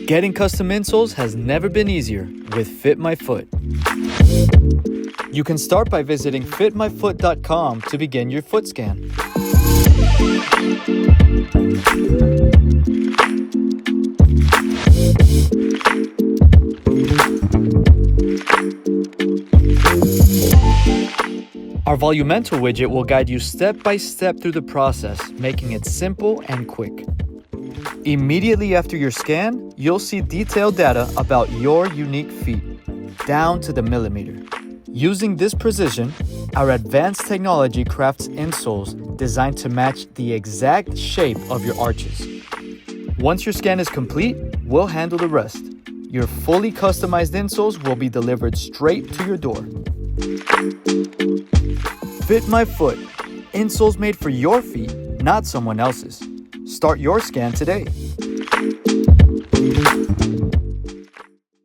Getting custom insoles has never been easier with FitMyFoot. You can start by visiting FitMyFoot.com to begin your foot scan. Our Volumental widget will guide you step by step through the process, making it simple and quick. Immediately after your scan, you'll see detailed data about your unique feet, down to the millimeter. Using this precision, our advanced technology crafts insoles designed to match the exact shape of your arches. Once your scan is complete, we'll handle the rest. Your fully customized insoles will be delivered straight to your door. FitMyFoot. Insoles made for your feet, not someone else's. Start your scan today.